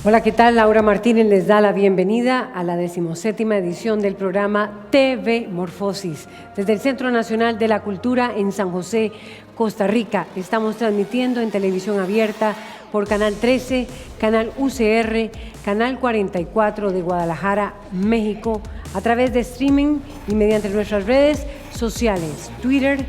Hola, ¿qué tal? Laura Martínez les da la bienvenida a la 17ª edición del programa TV Morfosis. Desde el Centro Nacional de la Cultura en San José, Costa Rica, estamos transmitiendo en televisión abierta por Canal 13, Canal UCR, Canal 44 de Guadalajara, México, a través de streaming y mediante nuestras redes sociales, Twitter,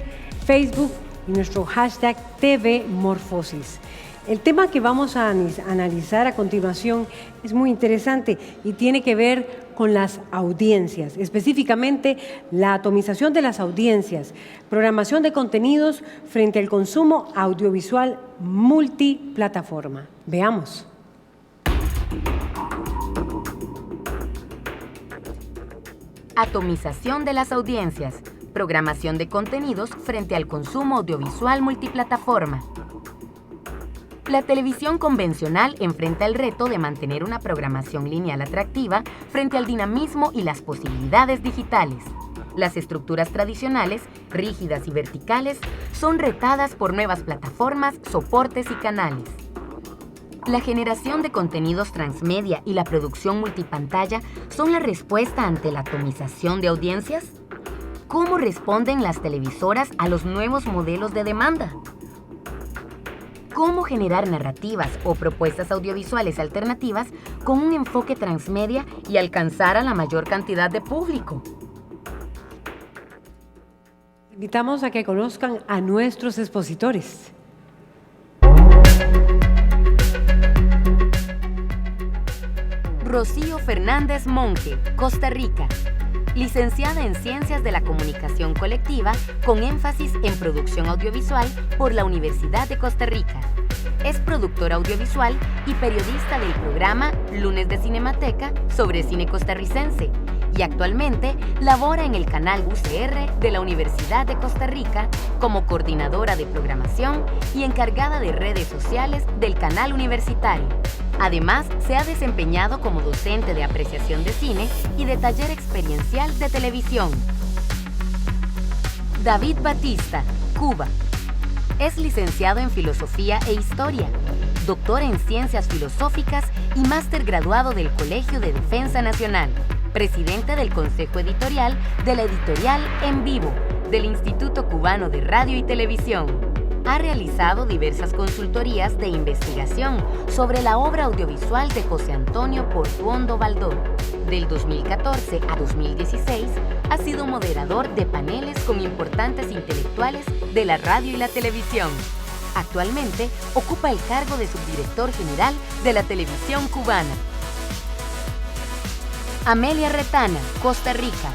Facebook y nuestro hashtag TV Morfosis. El tema que vamos a analizar a continuación es muy interesante y tiene que ver con las audiencias, específicamente la atomización de las audiencias, programación de contenidos frente al consumo audiovisual multiplataforma. Veamos. Atomización de las audiencias, programación de contenidos frente al consumo audiovisual multiplataforma. La televisión convencional enfrenta el reto de mantener una programación lineal atractiva frente al dinamismo y las posibilidades digitales. Las estructuras tradicionales, rígidas y verticales, son retadas por nuevas plataformas, soportes y canales. La generación de contenidos transmedia y la producción multipantalla son la respuesta ante la atomización de audiencias. ¿Cómo responden las televisoras a los nuevos modelos de demanda? ¿Cómo generar narrativas o propuestas audiovisuales alternativas con un enfoque transmedia y alcanzar a la mayor cantidad de público? Invitamos a que conozcan a nuestros expositores. Rocío Fernández Monge, Costa Rica. Licenciada en Ciencias de la Comunicación Colectiva, con énfasis en producción audiovisual por la Universidad de Costa Rica. Es productora audiovisual y periodista del programa Lunes de Cinemateca sobre cine costarricense y actualmente labora en el canal UCR de la Universidad de Costa Rica como coordinadora de programación y encargada de redes sociales del canal universitario. Además, se ha desempeñado como docente de apreciación de cine y de taller experiencial de televisión. David Batista, Cuba. Es licenciado en Filosofía e Historia, doctor en Ciencias Filosóficas y máster graduado del Colegio de Defensa Nacional, presidente del Consejo Editorial de la editorial En Vivo, del Instituto Cubano de Radio y Televisión. Ha realizado diversas consultorías de investigación sobre la obra audiovisual de José Antonio Portuondo Baldó. Del 2014 a 2016, ha sido moderador de paneles con importantes intelectuales de la radio y la televisión. Actualmente, ocupa el cargo de subdirector general de la televisión cubana. Amelia Retana, Costa Rica.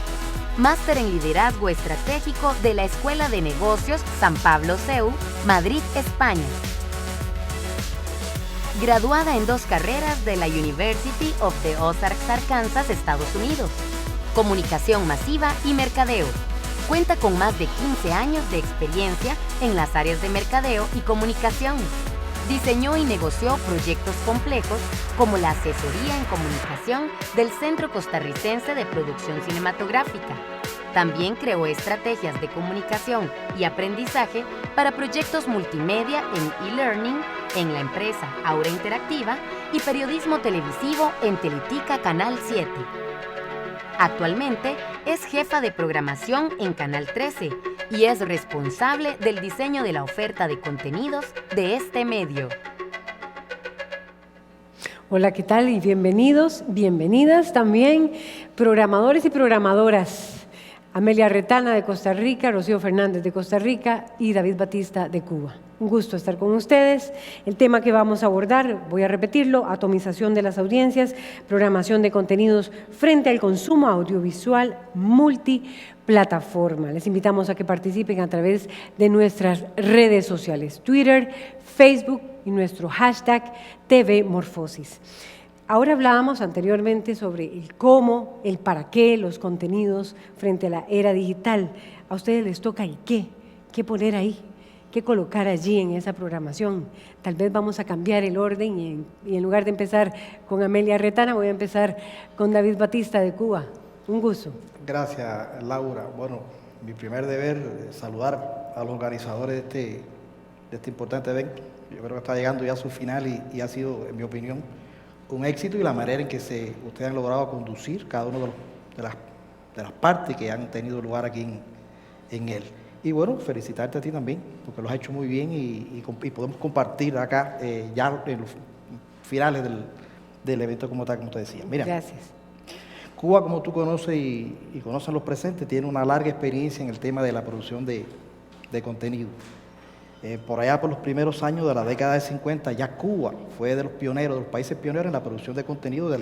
Máster en Liderazgo Estratégico de la Escuela de Negocios San Pablo CEU, Madrid, España. Graduada en 2 carreras de la University of the Ozarks, Arkansas, Estados Unidos. Comunicación masiva y mercadeo. Cuenta con más de 15 años de experiencia en las áreas de mercadeo y comunicación. Diseñó y negoció proyectos complejos como la asesoría en comunicación del Centro Costarricense de Producción Cinematográfica. También creó estrategias de comunicación y aprendizaje para proyectos multimedia en e-learning en la empresa Aura Interactiva y periodismo televisivo en Teletica Canal 7. Actualmente es jefa de programación en Canal 13 y es responsable del diseño de la oferta de contenidos de este medio. Hola, ¿qué tal? Y bienvenidos, bienvenidas también, programadores y programadoras. Amelia Retana de Costa Rica, Rocío Fernández de Costa Rica y David Batista de Cuba. Un gusto estar con ustedes. El tema que vamos a abordar, voy a repetirlo, atomización de las audiencias, programación de contenidos frente al consumo audiovisual multiplataforma. Les invitamos a que participen a través de nuestras redes sociales, Twitter, Facebook y nuestro hashtag TV Morfosis. Ahora hablábamos anteriormente sobre el cómo, el para qué, los contenidos frente a la era digital. A ustedes les toca el qué poner ahí, qué colocar allí en esa programación. Tal vez vamos a cambiar el orden y en lugar de empezar con Amelia Retana, voy a empezar con David Batista de Cuba. Un gusto. Gracias, Laura. Bueno, mi primer deber es saludar a los organizadores de este importante evento. Yo creo que está llegando ya a su final y ha sido, en mi opinión, un éxito y la manera en que ustedes han logrado conducir cada una de las partes que han tenido lugar aquí en él. Y bueno, felicitarte a ti también, porque lo has hecho muy bien y podemos compartir acá ya en los finales del evento como tal, como te decía. Mira, gracias. Cuba, como tú conoces y conocen los presentes, tiene una larga experiencia en el tema de la producción de contenido. Por allá por los primeros años de la década de 50, ya Cuba fue de los pioneros, de los países pioneros en la producción de contenido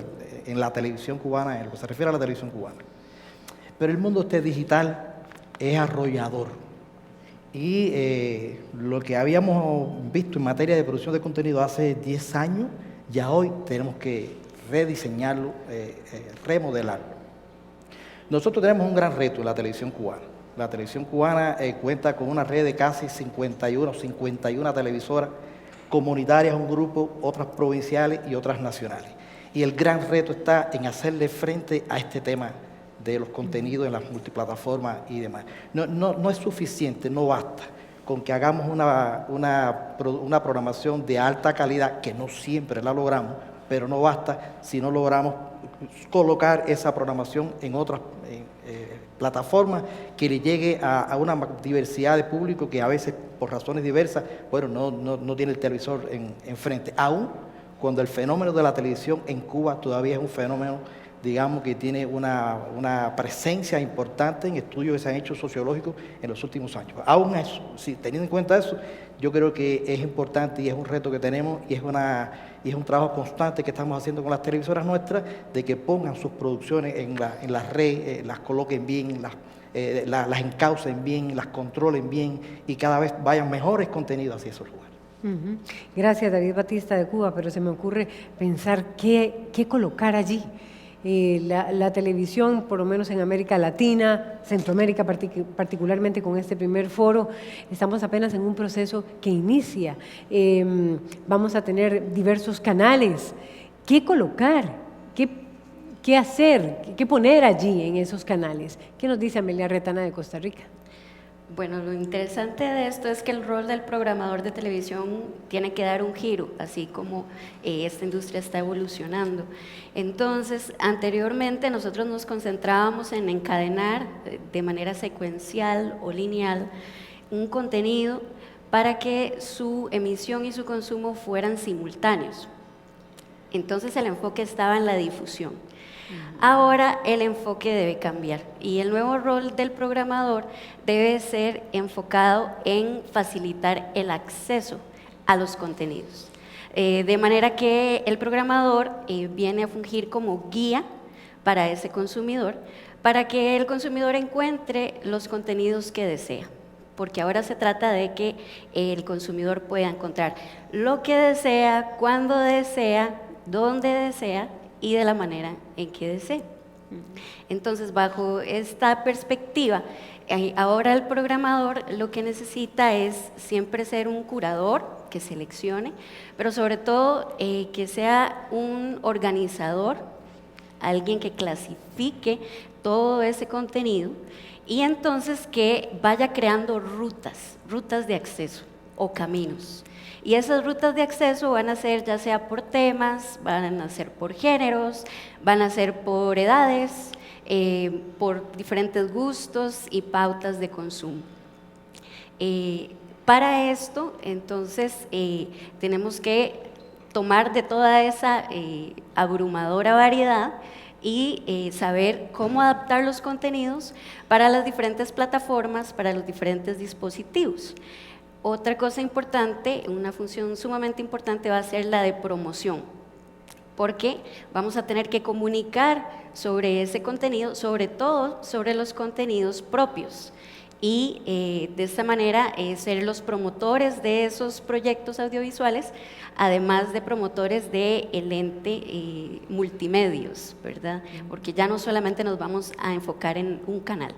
en la televisión cubana, en lo que se refiere a la televisión cubana. Pero el mundo digital es arrollador. Y lo que habíamos visto en materia de producción de contenido hace 10 años, ya hoy tenemos que rediseñarlo, remodelarlo. Nosotros tenemos un gran reto en la televisión cubana. La televisión cubana cuenta con una red de casi 51 televisoras comunitarias, un grupo, otras provinciales y otras nacionales. Y el gran reto está en hacerle frente a este tema de los contenidos en las multiplataformas y demás. No es suficiente, no basta con que hagamos una programación de alta calidad, que no siempre la logramos, pero no basta si no logramos colocar esa programación en otras plataformas que le llegue a una diversidad de público que a veces por razones diversas, bueno, no tiene el televisor enfrente. Aún cuando el fenómeno de la televisión en Cuba todavía es un fenómeno, digamos, que tiene una presencia importante en estudios que se han hecho sociológicos en los últimos años. Aún eso, sí, teniendo en cuenta eso, yo creo que es importante y es un reto que tenemos y es un trabajo constante que estamos haciendo con las televisoras nuestras, de que pongan sus producciones en las redes, las coloquen bien, las encaucen bien, las controlen bien y cada vez vayan mejores contenidos hacia esos lugares. Gracias, David Batista de Cuba, pero se me ocurre pensar qué colocar allí. La televisión, por lo menos en América Latina, Centroamérica particularmente con este primer foro, estamos apenas en un proceso que inicia. Vamos a tener diversos canales. ¿Qué colocar? ¿Qué hacer? ¿Qué poner allí en esos canales? ¿Qué nos dice Amelia Retana de Costa Rica? Bueno, lo interesante de esto es que el rol del programador de televisión tiene que dar un giro, así como esta industria está evolucionando. Entonces, anteriormente nosotros nos concentrábamos en encadenar de manera secuencial o lineal un contenido para que su emisión y su consumo fueran simultáneos. Entonces el enfoque estaba en la difusión. Ahora el enfoque debe cambiar y el nuevo rol del programador debe ser enfocado en facilitar el acceso a los contenidos. De manera que el programador viene a fungir como guía para ese consumidor, para que el consumidor encuentre los contenidos que desea. Porque ahora se trata de que el consumidor pueda encontrar lo que desea, cuando desea, dónde desea y de la manera en que desee. Entonces, bajo esta perspectiva, ahora el programador lo que necesita es siempre ser un curador que seleccione, pero sobre todo que sea un organizador, alguien que clasifique todo ese contenido y entonces que vaya creando rutas de acceso o caminos. Y esas rutas de acceso van a ser ya sea por temas, van a ser por géneros, van a ser por edades, por diferentes gustos y pautas de consumo. Para esto, entonces, tenemos que tomar de toda esa abrumadora variedad y saber cómo adaptar los contenidos para las diferentes plataformas, para los diferentes dispositivos. Otra cosa importante, una función sumamente importante va a ser la de promoción, porque vamos a tener que comunicar sobre ese contenido, sobre todo sobre los contenidos propios y de esta manera ser los promotores de esos proyectos audiovisuales, además de promotores del ente multimedios, ¿verdad? Porque ya no solamente nos vamos a enfocar en un canal.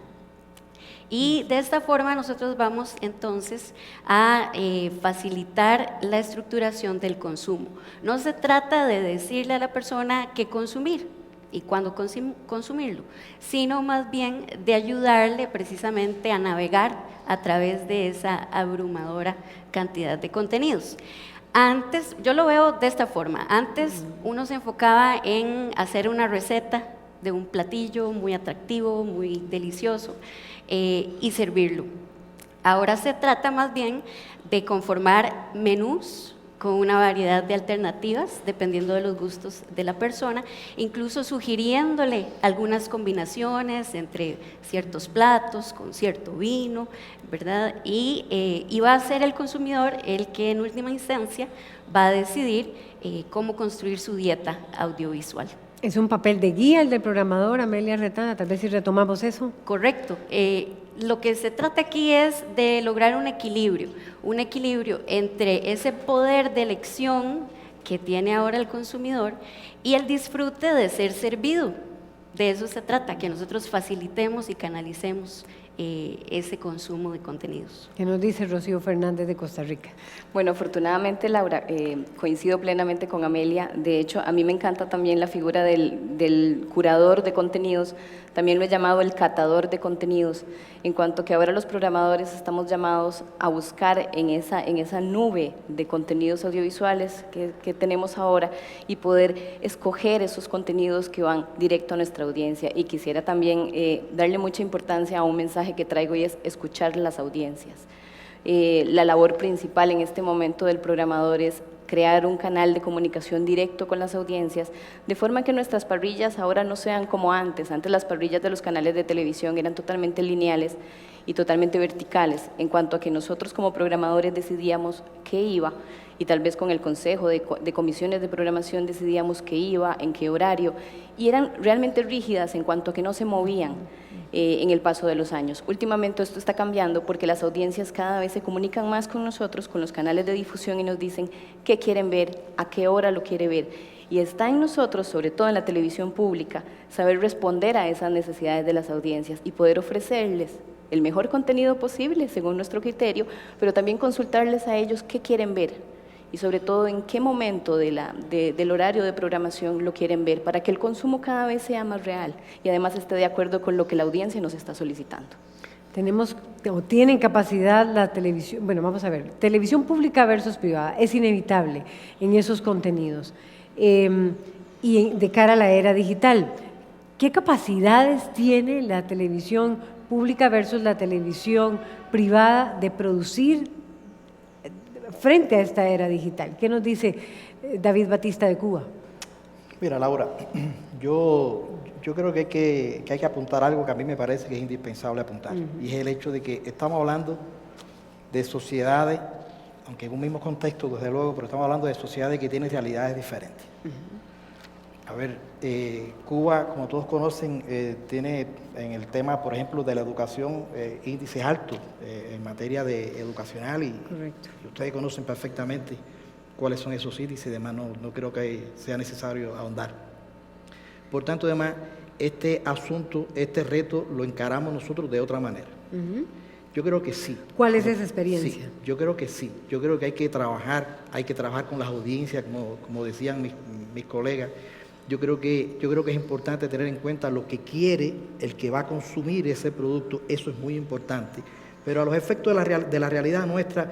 Y de esta forma nosotros vamos entonces a facilitar la estructuración del consumo. No se trata de decirle a la persona qué consumir y cuándo consumirlo, sino más bien de ayudarle precisamente a navegar a través de esa abrumadora cantidad de contenidos. Antes, yo lo veo de esta forma, antes uno se enfocaba en hacer una receta de un platillo muy atractivo, muy delicioso, y servirlo. Ahora se trata más bien de conformar menús con una variedad de alternativas dependiendo de los gustos de la persona, incluso sugiriéndole algunas combinaciones entre ciertos platos, con cierto vino, ¿verdad? Y va a ser el consumidor el que en última instancia va a decidir cómo construir su dieta audiovisual. Es un papel de guía el del programador, Amelia Retana, tal vez si retomamos eso. Correcto. Lo que se trata aquí es de lograr un equilibrio entre ese poder de elección que tiene ahora el consumidor y el disfrute de ser servido. De eso se trata, que nosotros facilitemos y canalicemos ese consumo de contenidos. ¿Qué nos dice Rocío Fernández de Costa Rica? Bueno, afortunadamente, Laura, coincido plenamente con Amelia. De hecho, a mí me encanta también la figura del curador de contenidos. También lo he llamado el catador de contenidos, en cuanto que ahora los programadores estamos llamados a buscar en esa nube de contenidos audiovisuales que tenemos ahora y poder escoger esos contenidos que van directo a nuestra audiencia. Y quisiera también darle mucha importancia a un mensaje que traigo y es escuchar las audiencias. La labor principal en este momento del programador es crear un canal de comunicación directo con las audiencias, de forma que nuestras parrillas ahora no sean como antes. Antes las parrillas de los canales de televisión eran totalmente lineales y totalmente verticales, en cuanto a que nosotros como programadores decidíamos qué iba, y tal vez con el consejo de comisiones de programación decidíamos qué iba, en qué horario, y eran realmente rígidas en cuanto a que no se movían en el paso de los años. Últimamente esto está cambiando porque las audiencias cada vez se comunican más con nosotros, con los canales de difusión, y nos dicen qué quieren ver, a qué hora lo quiere ver. Y está en nosotros, sobre todo en la televisión pública, saber responder a esas necesidades de las audiencias y poder ofrecerles el mejor contenido posible según nuestro criterio, pero también consultarles a ellos qué quieren ver y sobre todo en qué momento del horario de programación lo quieren ver, para que el consumo cada vez sea más real y además esté de acuerdo con lo que la audiencia nos está solicitando. Tienen capacidad la televisión, bueno, vamos a ver, televisión pública versus privada, es inevitable en esos contenidos. Y de cara a la era digital, ¿qué capacidades tiene la televisión pública versus la televisión privada de producir frente a esta era digital? ¿Qué nos dice David Batista de Cuba? Mira, Laura, yo creo que hay que apuntar algo que a mí me parece que es indispensable apuntar, y es el hecho de que estamos hablando de sociedades, aunque en un mismo contexto, desde luego, pero estamos hablando de sociedades que tienen realidades diferentes. A ver, Cuba, como todos conocen, tiene en el tema, por ejemplo, de la educación, índices altos en materia de educacional y ustedes conocen perfectamente cuáles son esos índices, además no creo que sea necesario ahondar. Por tanto, además, este asunto, este reto, lo encaramos nosotros de otra manera. Yo creo que sí. ¿Cuál es esa experiencia? Sí, yo creo que sí. Yo creo que hay que trabajar con las audiencias, como decían mis colegas. Yo creo que es importante tener en cuenta lo que quiere el que va a consumir ese producto, eso es muy importante. Pero a los efectos de la realidad nuestra,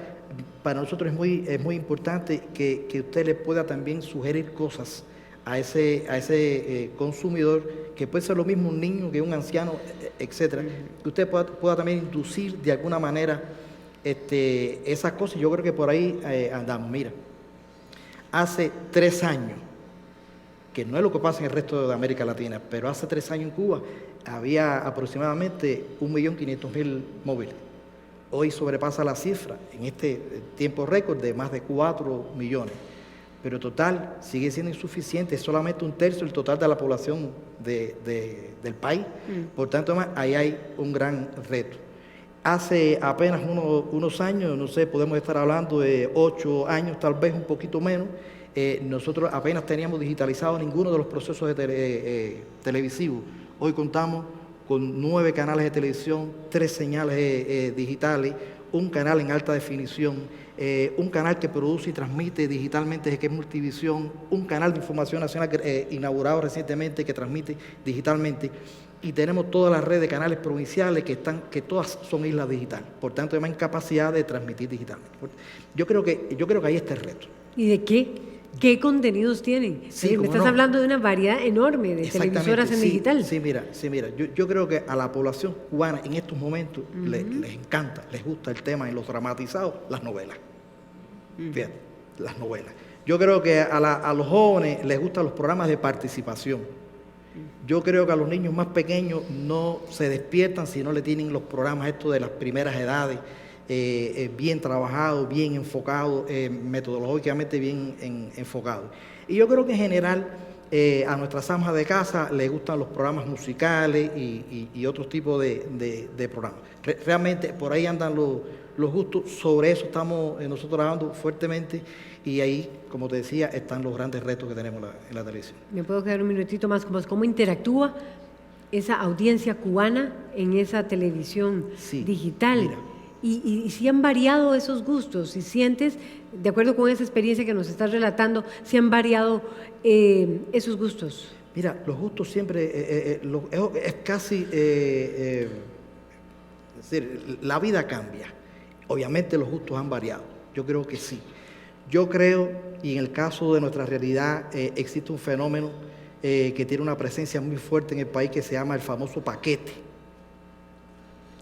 para nosotros es muy importante que usted le pueda también sugerir cosas a ese consumidor, que puede ser lo mismo un niño que un anciano, etcétera, que usted pueda también inducir de alguna manera esas cosas. Yo creo que por ahí andamos. Mira, hace 3 años, que no es lo que pasa en el resto de América Latina, pero hace 3 años en Cuba había aproximadamente 1.500.000 móviles. Hoy sobrepasa la cifra en este tiempo récord de más de 4 millones. Pero total sigue siendo insuficiente, es solamente 1/3 del total de la población del país. Por tanto, además, ahí hay un gran reto. Hace apenas unos años, no sé, podemos estar hablando de 8 años, tal vez un poquito menos, nosotros apenas teníamos digitalizado ninguno de los procesos televisivos. Hoy contamos con 9 canales de televisión, 3 señales digitales, un canal en alta definición, un canal que produce y transmite digitalmente, que es Multivisión, un canal de información nacional inaugurado recientemente que transmite digitalmente, y tenemos toda la red de canales provinciales que todas son islas digitales, por tanto, además, en capacidad de transmitir digitalmente. Yo creo que ahí está el reto. ¿Y de qué? ¿Qué contenidos tienen? Sí, Me cómo estás no. hablando de una variedad enorme de Exactamente, televisoras en sí, digital. Sí, mira, yo creo que a la población cubana en estos momentos les encanta, les gusta el tema en los dramatizados, las novelas. Fíjate, las novelas. Yo creo que a los jóvenes les gustan los programas de participación. Yo creo que a los niños más pequeños no se despiertan si no le tienen los programas estos de las primeras edades, bien trabajados, bien enfocados, metodológicamente bien enfocados. Y yo creo que en general a nuestras amas de casa les gustan los programas musicales y otros tipos de programas. Realmente por ahí andan los gustos, sobre eso estamos nosotros trabajando fuertemente y ahí, como te decía, están los grandes retos que tenemos en la televisión. ¿Me puedo quedar un minutito más? ¿Cómo interactúa esa audiencia cubana en esa televisión digital? Mira. Y si han variado esos gustos, si sientes, de acuerdo con esa experiencia que nos estás relatando, si han variado esos gustos. Mira, los gustos siempre, es casi, es decir, la vida cambia. Obviamente los gustos han variado, yo creo que sí. Yo creo, y en el caso de nuestra realidad, existe un fenómeno que tiene una presencia muy fuerte en el país que se llama el famoso paquete.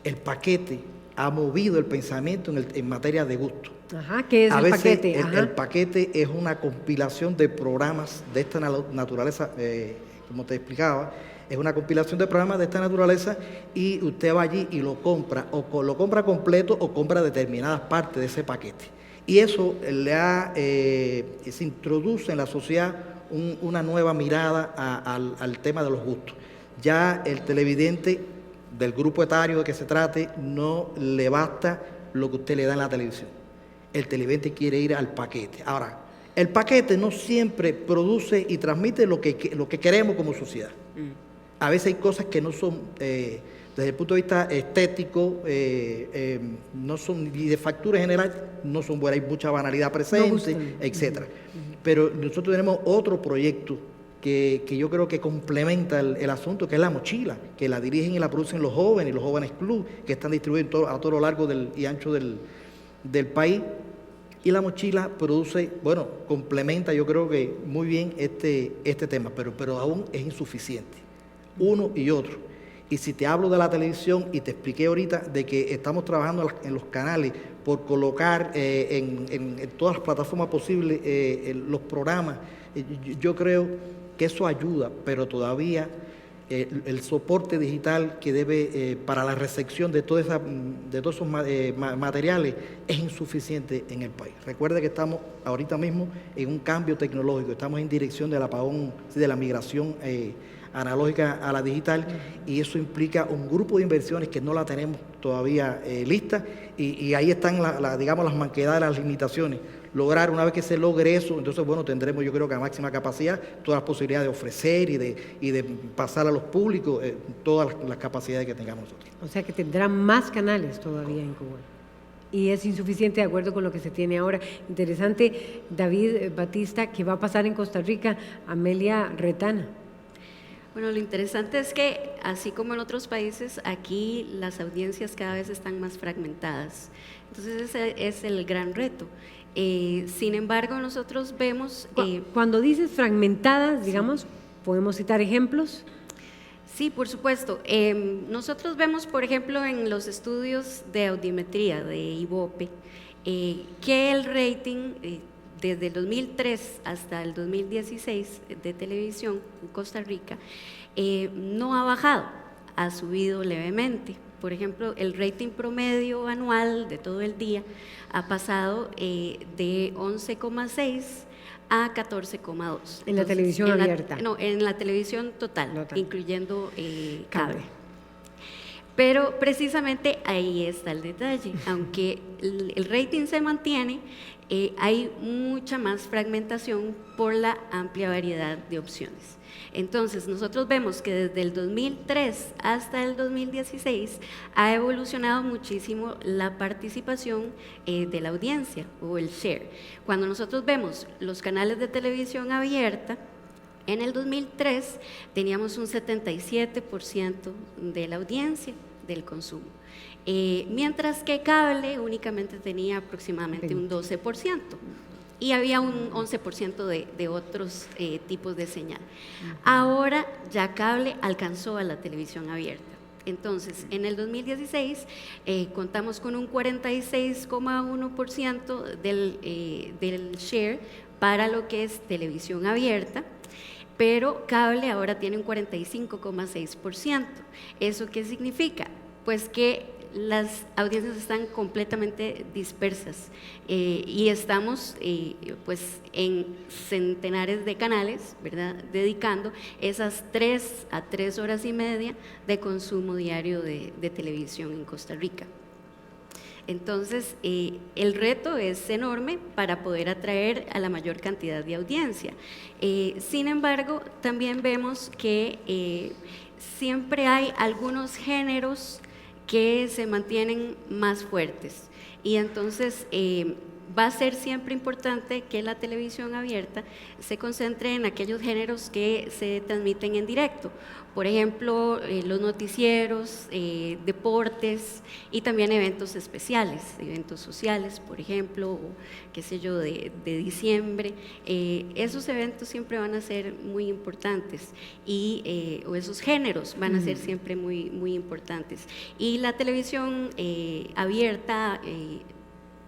El paquete ha movido el pensamiento en materia de gusto. Ajá, ¿qué es A el veces paquete? El paquete es una compilación de programas de esta naturaleza, como te explicaba, es una compilación de programas de esta naturaleza y usted va allí y lo compra, o lo compra completo o compra determinadas partes de ese paquete. Y eso se introduce en la sociedad una nueva mirada al tema de los gustos. Ya el televidente del grupo etario de que se trate no le basta lo que usted le da en la televisión. El televidente quiere ir al paquete. Ahora, el paquete no siempre produce y transmite lo que queremos como sociedad. A veces hay cosas que no son, desde el punto de vista estético, no son, y de factura general, no son buenas. Hay mucha banalidad presente, etcétera. Pero nosotros tenemos otro proyecto que yo creo que complementa el asunto, que es La Mochila, que la dirigen y la producen los jóvenes club, que están distribuidos a todo lo largo y ancho del país. Y La Mochila produce, complementa yo creo que muy bien este tema, pero aún es insuficiente, uno y otro. Y si te hablo de la televisión, y te expliqué ahorita de que estamos trabajando en los canales por colocar en todas las plataformas posibles los programas, yo creo que eso ayuda, pero todavía el soporte digital que debe para la recepción de todos esos materiales es insuficiente en el país. Recuerde que estamos ahorita mismo en un cambio tecnológico, estamos en dirección del apagón, de la migración analógica a la digital, y eso implica un grupo de inversiones que no la tenemos todavía lista, y ahí están digamos las manquedades, las limitaciones. Lograr, una vez que se logre eso, entonces tendremos yo creo que a máxima capacidad todas las posibilidades de ofrecer y de pasar a los públicos todas las capacidades que tengamos nosotros. O sea que tendrán más canales todavía en Cuba. Y es insuficiente de acuerdo con lo que se tiene ahora. Interesante, David Batista, ¿qué va a pasar en Costa Rica? Amelia Retana. Bueno, lo interesante es que, así como en otros países, aquí las audiencias cada vez están más fragmentadas. Entonces ese es el gran reto. Sin embargo, nosotros vemos... Cuando dices fragmentadas, digamos, ¿podemos citar ejemplos? Sí, por supuesto. Nosotros vemos, por ejemplo, en los estudios de audiometría de IVOPE, que el rating desde el 2003 hasta el 2016 de televisión en Costa Rica no ha bajado, ha subido levemente. Por ejemplo, el rating promedio anual de todo el día ha pasado de 11,6 a 14,2. ¿En la televisión abierta? No, en la televisión total. Incluyendo cable. Pero precisamente ahí está el detalle. Aunque el rating se mantiene, hay mucha más fragmentación por la amplia variedad de opciones. Entonces, nosotros vemos que desde el 2003 hasta el 2016 ha evolucionado muchísimo la participación de la audiencia o el share. Cuando nosotros vemos los canales de televisión abierta, en el 2003 teníamos un 77% de la audiencia del consumo, mientras que cable únicamente tenía aproximadamente un 12%. y había un 11% de otros tipos de señal. Ahora ya cable alcanzó a la televisión abierta. Entonces, en el 2016 contamos con un 46,1% del share para lo que es televisión abierta, pero cable ahora tiene un 45,6%. ¿Eso qué significa? Pues que las audiencias están completamente dispersas y estamos pues en centenares de canales, ¿verdad?, dedicando esas 3 a 3 horas y media de consumo diario de televisión en Costa Rica. Entonces, el reto es enorme para poder atraer a la mayor cantidad de audiencia. Sin embargo, también vemos que siempre hay algunos géneros que se mantienen más fuertes y entonces va a ser siempre importante que la televisión abierta se concentre en aquellos géneros que se transmiten en directo, por ejemplo, los noticieros, deportes y también eventos especiales, eventos sociales, por ejemplo, o qué sé yo, de diciembre. Esos eventos siempre van a ser muy importantes o esos géneros van a ser siempre muy, muy importantes. Y la televisión abierta,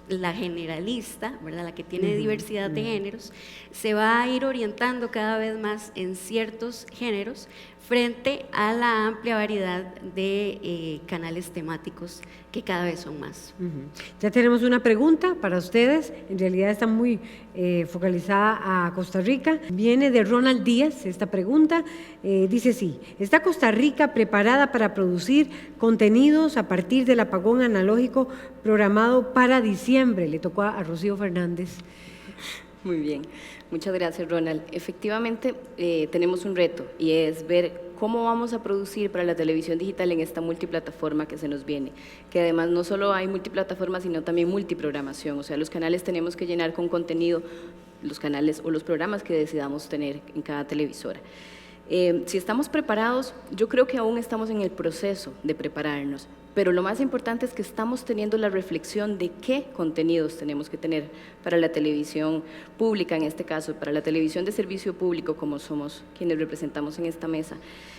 la generalista, ¿verdad?, la que tiene diversidad de géneros, se va a ir orientando cada vez más en ciertos géneros frente a la amplia variedad de canales temáticos que cada vez son más. Ya tenemos una pregunta para ustedes, en realidad está muy focalizada a Costa Rica. Viene de Ronald Díaz esta pregunta, dice sí, ¿está Costa Rica preparada para producir contenidos a partir del apagón analógico programado para diciembre? Le tocó a Rocío Fernández. Muy bien, muchas gracias, Ronald. Efectivamente, tenemos un reto y es ver cómo vamos a producir para la televisión digital en esta multiplataforma que se nos viene, que además no solo hay multiplataforma, sino también multiprogramación, o sea, los canales tenemos que llenar con contenido los canales o los programas que decidamos tener en cada televisora. Si estamos preparados, yo creo que aún estamos en el proceso de prepararnos, pero lo más importante es que estamos teniendo la reflexión de qué contenidos tenemos que tener para la televisión pública, en este caso, para la televisión de servicio público, como somos quienes representamos en esta mesa.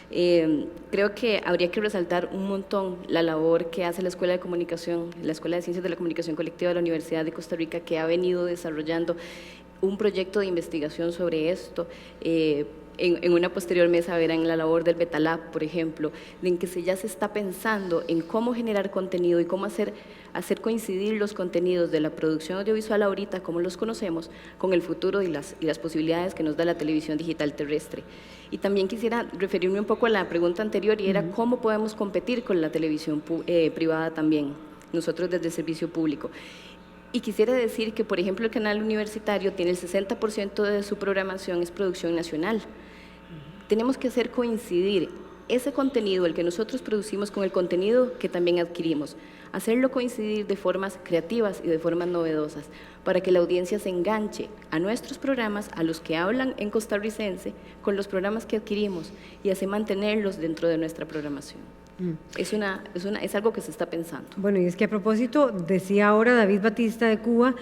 Creo que habría que resaltar un montón la labor que hace la Escuela de Comunicación, la Escuela de Ciencias de la Comunicación Colectiva de la Universidad de Costa Rica, que ha venido desarrollando un proyecto de investigación sobre esto. En una posterior mesa verán la labor del Betalab, por ejemplo, en que ya se está pensando en cómo generar contenido y cómo hacer coincidir los contenidos de la producción audiovisual ahorita, como los conocemos, con el futuro y las posibilidades que nos da la televisión digital terrestre. Y también quisiera referirme un poco a la pregunta anterior, y era cómo podemos competir con la televisión privada también, nosotros desde el servicio público. Y quisiera decir que, por ejemplo, el canal universitario tiene el 60% de su programación es producción nacional. Tenemos que hacer coincidir ese contenido, el que nosotros producimos, con el contenido que también adquirimos, hacerlo coincidir de formas creativas y de formas novedosas, para que la audiencia se enganche a nuestros programas, a los que hablan en costarricense, con los programas que adquirimos, y así mantenerlos dentro de nuestra programación. Es algo que se está pensando. Bueno, y es que a propósito, decía ahora David Batista de Cuba,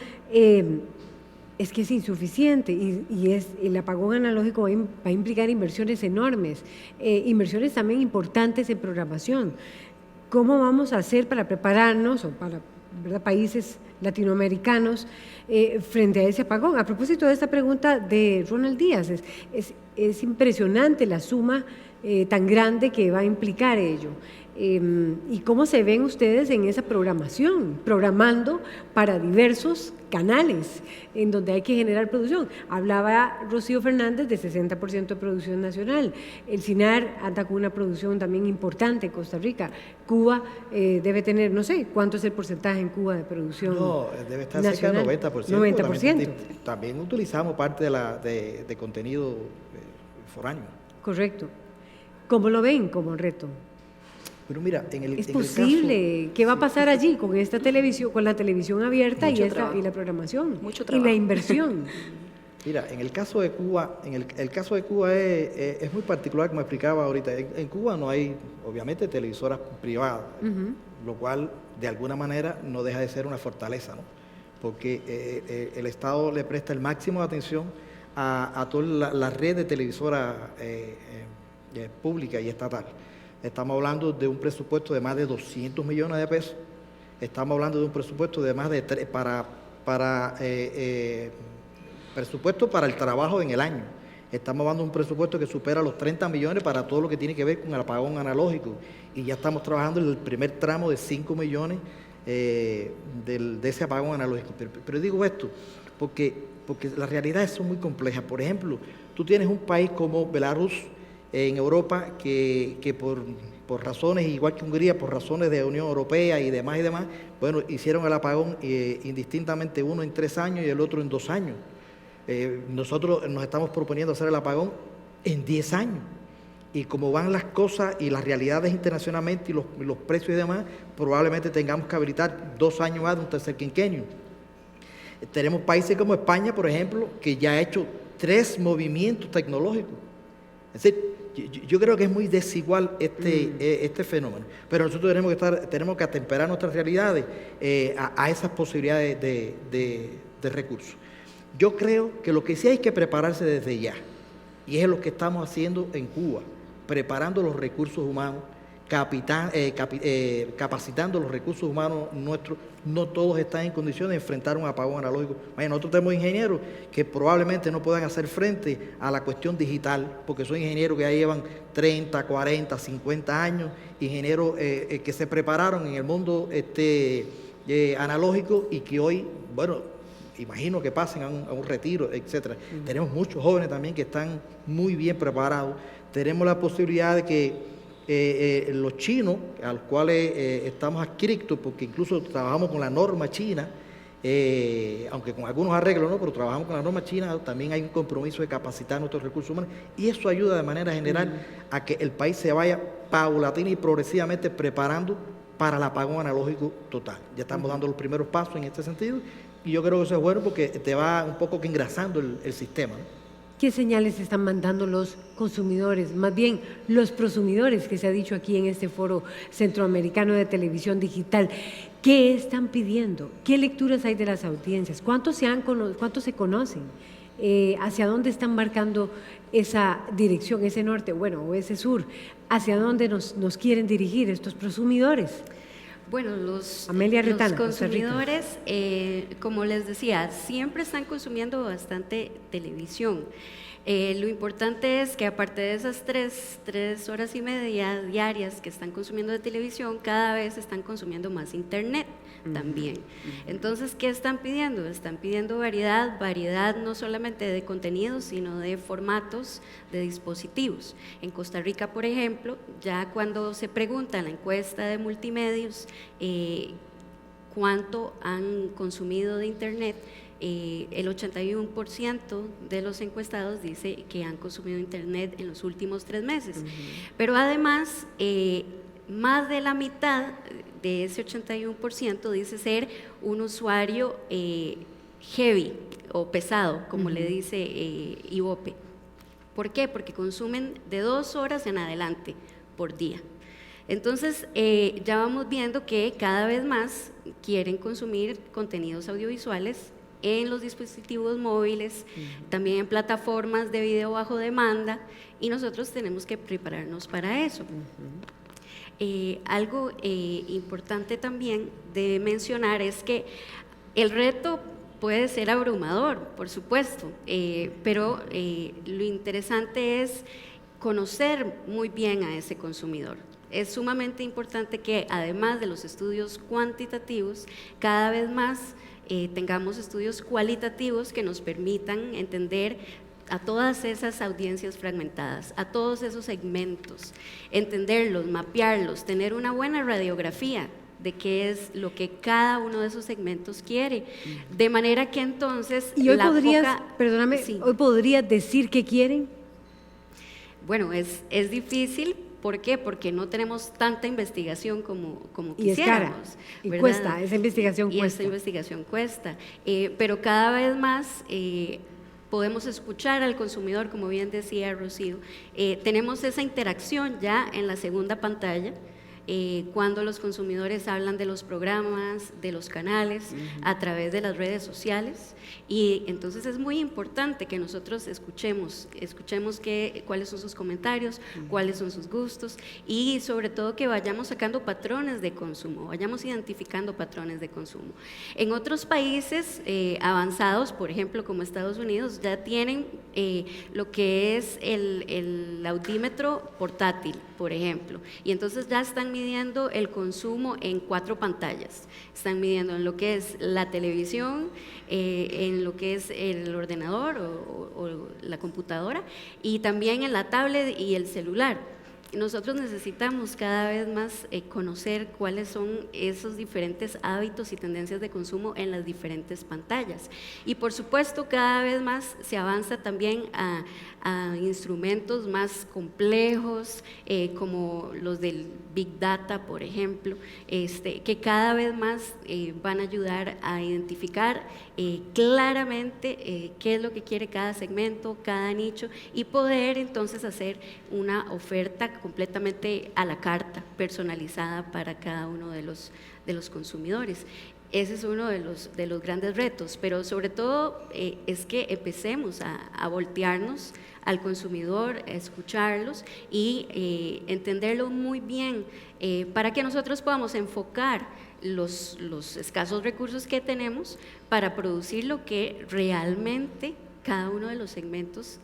es que es insuficiente y el apagón analógico va a implicar inversiones enormes, inversiones también importantes en programación. ¿Cómo vamos a hacer para prepararnos, o para, ¿verdad?, países latinoamericanos frente a ese apagón? A propósito de esta pregunta de Ronald Díaz, es impresionante la suma tan grande que va a implicar ello. ¿Y cómo se ven ustedes en esa programación? Programando para diversos canales en donde hay que generar producción. Hablaba Rocío Fernández de 60% de producción nacional. El CINAR anda con una producción también importante en Costa Rica. Cuba debe tener, no sé, ¿cuánto es el porcentaje en Cuba de producción? No, debe estar nacional? cerca del 90%. 90%. También utilizamos parte de contenido foráneo. Correcto. ¿Cómo lo ven como reto? Pero mira, ¿Es posible? ¿Qué va a pasar allí con esta televisión, con la televisión abierta y la programación? Mucho trabajo. Y la inversión. Mira, en el caso de Cuba, el caso de Cuba es muy particular, como explicaba ahorita. En Cuba no hay, obviamente, televisoras privadas, lo cual de alguna manera no deja de ser una fortaleza, ¿no? porque el Estado le presta el máximo de atención a toda la red de televisoras pública y estatal. Estamos hablando de un presupuesto de más de 200 millones de pesos. Estamos hablando de un presupuesto de más de presupuesto para el trabajo en el año. Estamos hablando de un presupuesto que supera los 30 millones para todo lo que tiene que ver con el apagón analógico. Y ya estamos trabajando en el primer tramo de 5 millones de ese apagón analógico. Pero digo esto porque las realidades son muy complejas. Por ejemplo, tú tienes un país como Belarus en Europa que por razones, igual que Hungría, por razones de Unión Europea y demás, bueno, hicieron el apagón indistintamente, uno en 3 años y el otro en 2 años. Nosotros nos estamos proponiendo hacer el apagón en 10 años. Y como van las cosas y las realidades internacionalmente y los precios y demás, probablemente tengamos que habilitar 2 años más de un tercer quinquenio. Tenemos países como España, por ejemplo, que ya ha hecho 3 movimientos tecnológicos. Es decir, yo creo que es muy desigual este fenómeno, pero nosotros tenemos que atemperar nuestras realidades a esas posibilidades de recursos. Yo creo que lo que sí hay que prepararse desde ya, y es lo que estamos haciendo en Cuba, preparando los recursos humanos, capacitando los recursos humanos nuestros. No todos están en condiciones de enfrentar un apagón analógico. Nosotros tenemos ingenieros que probablemente no puedan hacer frente a la cuestión digital, porque son ingenieros que ya llevan 30, 40, 50 años, ingenieros que se prepararon en el mundo analógico y que hoy, bueno, imagino que pasen a un retiro, etcétera. Tenemos muchos jóvenes también que están muy bien preparados. Tenemos la posibilidad de que los chinos, a los cuales estamos adscritos, porque incluso trabajamos con la norma china, aunque con algunos arreglos, ¿no? Pero trabajamos con la norma china, también hay un compromiso de capacitar nuestros recursos humanos, y eso ayuda de manera general a que el país se vaya paulatina y progresivamente preparando para el apagón analógico total. Ya estamos dando los primeros pasos en este sentido, y yo creo que eso es bueno porque te va un poco que engrasando el sistema, ¿no? ¿Qué señales están mandando los consumidores, más bien los prosumidores, que se ha dicho aquí en este foro centroamericano de televisión digital? ¿Qué están pidiendo? ¿Qué lecturas hay de las audiencias? ¿Cuántos se conocen? ¿Hacia dónde están marcando esa dirección, ese norte, bueno, o ese sur? ¿Hacia dónde nos quieren dirigir estos prosumidores? Bueno, los consumidores, como les decía, siempre están consumiendo bastante televisión. Lo importante es que aparte de esas 3 horas y media diarias que están consumiendo de televisión, cada vez están consumiendo más internet también. Entonces, ¿qué están pidiendo? Están pidiendo variedad no solamente de contenidos, sino de formatos de dispositivos. En Costa Rica, por ejemplo, ya cuando se pregunta en la encuesta de multimedios cuánto han consumido de internet, el 81% de los encuestados dice que han consumido internet en los últimos 3 meses. Pero además, más de la mitad de ese 81% dice ser un usuario heavy o pesado, como le dice IVOPE. ¿Por qué? Porque consumen de 2 horas en adelante por día. Entonces, ya vamos viendo que cada vez más quieren consumir contenidos audiovisuales en los dispositivos móviles, también en plataformas de video bajo demanda, y nosotros tenemos que prepararnos para eso. Algo importante también de mencionar es que el reto puede ser abrumador, por supuesto, pero lo interesante es conocer muy bien a ese consumidor. Es sumamente importante que, además de los estudios cuantitativos, cada vez más tengamos estudios cualitativos que nos permitan entender a todas esas audiencias fragmentadas, a todos esos segmentos, entenderlos, mapearlos, tener una buena radiografía de qué es lo que cada uno de esos segmentos quiere, de manera que entonces ¿Y hoy hoy podrías decir qué quieren? Bueno, es difícil. ¿Por qué? Porque no tenemos tanta investigación como quisiéramos. Y cuesta, esa investigación cuesta. Y esa investigación cuesta, pero cada vez más podemos escuchar al consumidor, como bien decía Rocío. Tenemos esa interacción ya en la segunda pantalla, cuando los consumidores hablan de los programas, de los canales, a través de las redes sociales. Y entonces es muy importante que nosotros escuchemos cuáles son sus comentarios, cuáles son sus gustos, y sobre todo que vayamos sacando patrones de consumo, vayamos identificando patrones de consumo. En otros países avanzados, por ejemplo como Estados Unidos, ya tienen lo que es el audímetro portátil, por ejemplo, y entonces ya están midiendo el consumo en 4 pantallas, están midiendo en lo que es la televisión, en lo que es el ordenador o la computadora, y también en la tablet y el celular. Nosotros necesitamos cada vez más conocer cuáles son esos diferentes hábitos y tendencias de consumo en las diferentes pantallas. Y por supuesto cada vez más se avanza también a instrumentos más complejos, como los del Big Data, por ejemplo, que cada vez más van a ayudar a identificar claramente qué es lo que quiere cada segmento, cada nicho, y poder entonces hacer una oferta completamente a la carta, personalizada para cada uno de los consumidores. Ese es uno de los grandes retos, pero sobre todo es que empecemos a voltearnos al consumidor, a escucharlos y entenderlo muy bien, para que nosotros podamos enfocar los escasos recursos que tenemos para producir lo que realmente cada uno de los segmentos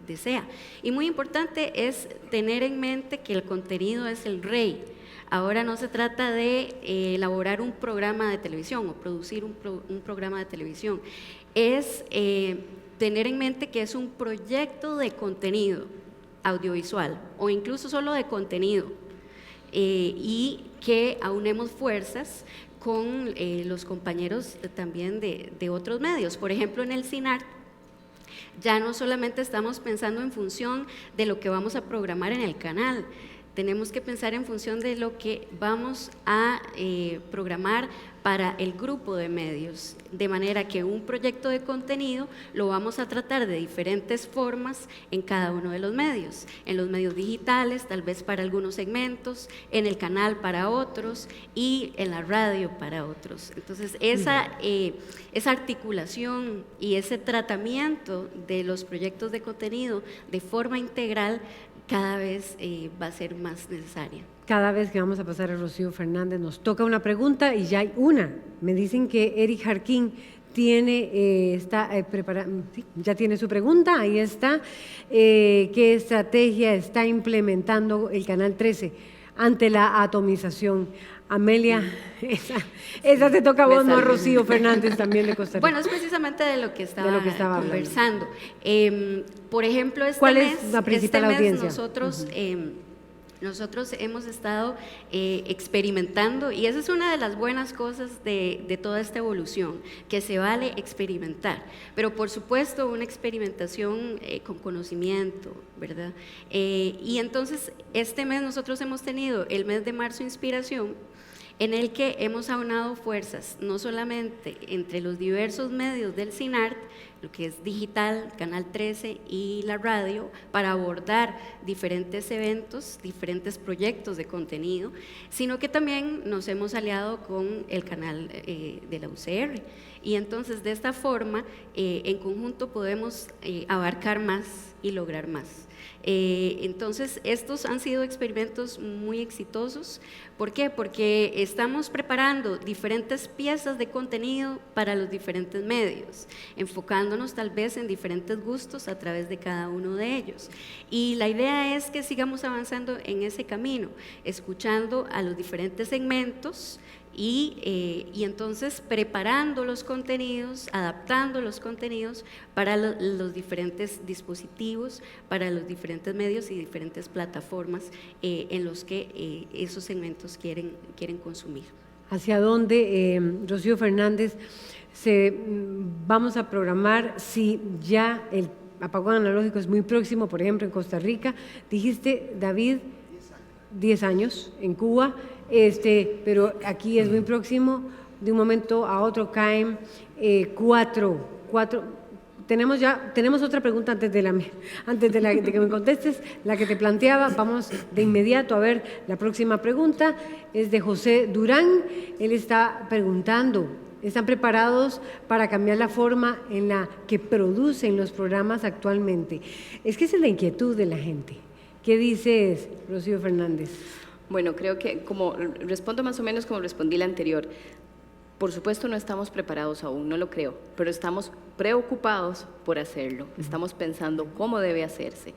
desea. Y muy importante es tener en mente que el contenido es el rey. Ahora no se trata de elaborar un programa de televisión o producir un programa de televisión, es tener en mente que es un proyecto de contenido audiovisual o incluso solo de contenido, y que aunemos fuerzas con los compañeros también de otros medios. Por ejemplo, en el CINART ya no solamente estamos pensando en función de lo que vamos a programar en el canal, tenemos que pensar en función de lo que vamos a programar para el grupo de medios, de manera que un proyecto de contenido lo vamos a tratar de diferentes formas en cada uno de los medios, en los medios digitales, tal vez para algunos segmentos, en el canal para otros y en la radio para otros. Entonces, esa articulación y ese tratamiento de los proyectos de contenido de forma integral cada vez va a ser más necesaria. Cada vez que vamos a pasar a Rocío Fernández nos toca una pregunta y ya hay una. Me dicen que Eric Jarquín está preparando, sí, ya tiene su pregunta, ahí está. ¿Qué estrategia está implementando el Canal 13 ante la atomización? Amelia, esa te toca a vos, no a Rocío Fernández, también de Costa Rica. Bueno, es precisamente de lo que estaba conversando. Por ejemplo, ¿cuál es la principal audiencia? Nosotros hemos estado experimentando, y esa es una de las buenas cosas de toda esta evolución, que se vale experimentar, pero por supuesto una experimentación con conocimiento, ¿verdad? Y entonces este mes nosotros hemos tenido el mes de marzo Inspiración, en el que hemos aunado fuerzas, no solamente entre los diversos medios del CINART, lo que es digital, Canal 13 y la radio, para abordar diferentes eventos, diferentes proyectos de contenido, sino que también nos hemos aliado con el canal de la UCR. Y entonces de esta forma, en conjunto podemos abarcar más y lograr más. Entonces estos han sido experimentos muy exitosos. ¿Por qué? Porque estamos preparando diferentes piezas de contenido para los diferentes medios, enfocándonos tal vez en diferentes gustos a través de cada uno de ellos. Y la idea es que sigamos avanzando en ese camino, escuchando a los diferentes segmentos, y entonces preparando los contenidos, adaptando los contenidos para los diferentes dispositivos, para los diferentes medios y diferentes plataformas en los que esos segmentos quieren consumir. ¿Hacia dónde, Rocío Fernández, vamos a programar si ya el apagón analógico es muy próximo, por ejemplo, en Costa Rica? Dijiste, David, 10 años en Cuba. Pero aquí es muy próximo, de un momento a otro caen 4 tenemos otra pregunta antes de que me contestes, la que te planteaba. Vamos de inmediato a ver la próxima pregunta. Es de José Durán. Él está preguntando, ¿están preparados para cambiar la forma en la que producen los programas actualmente? Es que esa es la inquietud de la gente. ¿Qué dices, Rocío Fernández? Bueno, creo que respondo más o menos como respondí la anterior. Por supuesto no estamos preparados aún, no lo creo, pero estamos preocupados por hacerlo. Estamos pensando cómo debe hacerse.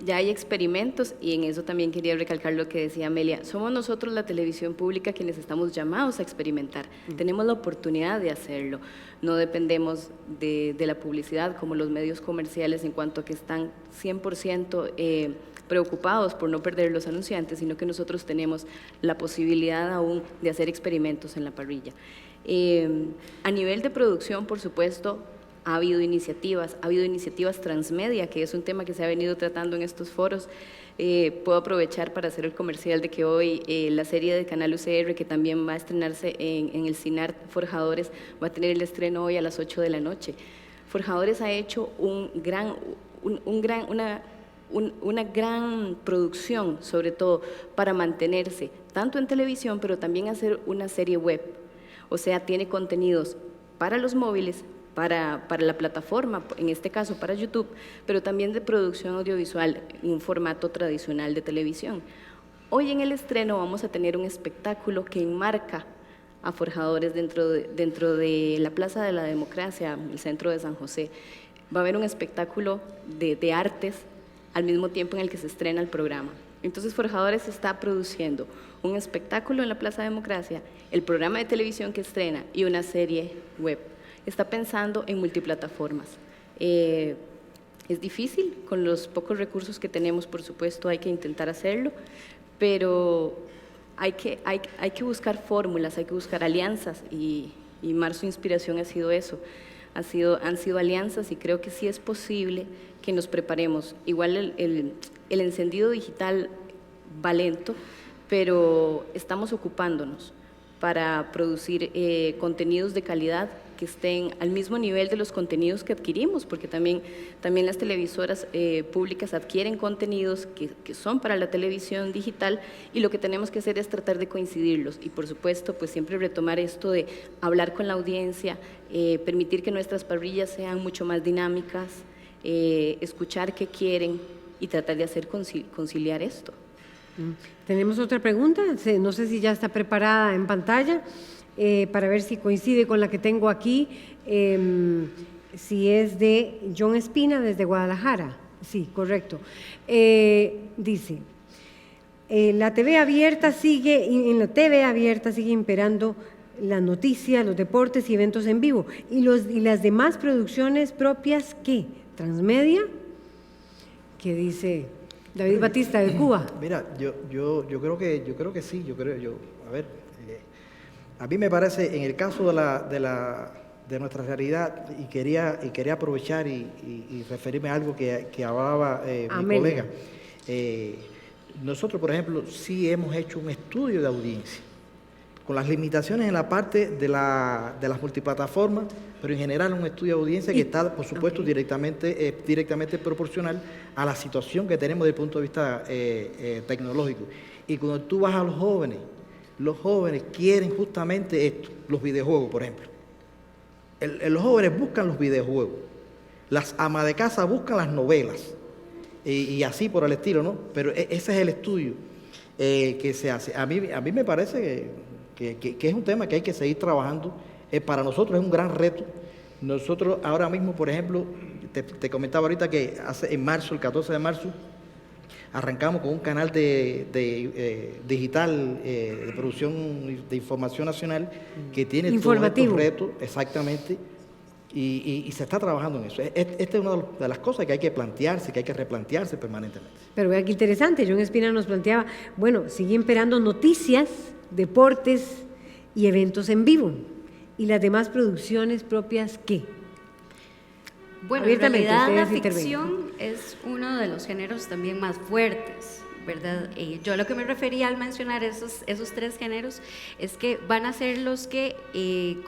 Ya hay experimentos y en eso también quería recalcar lo que decía Amelia. Somos nosotros, la televisión pública, quienes estamos llamados a experimentar. Tenemos la oportunidad de hacerlo. No dependemos de la publicidad como los medios comerciales en cuanto a que están 100% preocupados por no perder los anunciantes, sino que nosotros tenemos la posibilidad aún de hacer experimentos en la parrilla. A nivel de producción, por supuesto, ha habido iniciativas transmedia, que es un tema que se ha venido tratando en estos foros. Puedo aprovechar para hacer el comercial de que hoy la serie de Canal UCR, que también va a estrenarse en el CINAR Forjadores, va a tener el estreno hoy a las 8 de la noche. Forjadores ha hecho una gran producción, sobre todo para mantenerse tanto en televisión, pero también hacer una serie web. O sea, tiene contenidos para los móviles, para la plataforma, en este caso para YouTube, pero también de producción audiovisual en un formato tradicional de televisión. Hoy en el estreno vamos a tener un espectáculo que enmarca a Forjadores dentro de la Plaza de la Democracia, el centro de San José. Va a haber un espectáculo de artes al mismo tiempo en el que se estrena el programa. Entonces Forjadores está produciendo un espectáculo en la Plaza Democracia, el programa de televisión que estrena y una serie web. Está pensando en multiplataformas. Es difícil, con los pocos recursos que tenemos, por supuesto, hay que intentar hacerlo, pero hay que buscar fórmulas, hay que buscar alianzas y Marzo Inspiración ha sido eso. Han sido alianzas y creo que sí es posible que nos preparemos. Igual el encendido digital va lento, pero estamos ocupándonos para producir contenidos de calidad que estén al mismo nivel de los contenidos que adquirimos, porque también las televisoras públicas adquieren contenidos que son para la televisión digital y lo que tenemos que hacer es tratar de coincidirlos y por supuesto pues siempre retomar esto de hablar con la audiencia, permitir que nuestras parrillas sean mucho más dinámicas, escuchar qué quieren y tratar de hacer conciliar esto. Tenemos otra pregunta, no sé si ya está preparada en pantalla, para ver si coincide con la que tengo aquí, si es de John Espina desde Guadalajara. Sí, correcto. Dice, en la TV abierta sigue imperando la noticia, los deportes y eventos en vivo. ¿Y las demás producciones propias qué? ¿Transmedia? ¿Qué dice David Batista de Cuba? Mira, yo creo que sí, a mí me parece, en el caso de nuestra realidad, y quería aprovechar y referirme a algo que hablaba mi colega. Nosotros, por ejemplo, sí hemos hecho un estudio de audiencia, con las limitaciones en la parte de las multiplataformas, pero en general un estudio de audiencia que está, por supuesto, directamente proporcional a la situación que tenemos desde el punto de vista tecnológico. Y cuando tú vas a los jóvenes quieren justamente esto, los videojuegos, por ejemplo. Los jóvenes buscan los videojuegos, las amas de casa buscan las novelas, y así por el estilo, ¿no? Pero ese es el estudio que se hace. A mí me parece que es un tema que hay que seguir trabajando. Para nosotros es un gran reto. Nosotros ahora mismo, por ejemplo, te comentaba ahorita que en marzo, el 14 de marzo, arrancamos con un canal digital de producción de información nacional que tiene todos estos retos, exactamente, y se está trabajando en eso. Esta es una de las cosas que hay que plantearse, que hay que replantearse permanentemente. Pero vea qué interesante, John Espina nos planteaba, bueno, sigue imperando noticias, deportes y eventos en vivo. ¿Y las demás producciones propias qué? Bueno, en realidad la ficción es uno de los géneros también más fuertes ¿verdad? Yo lo que me refería al mencionar esos 3 géneros es que van a ser los que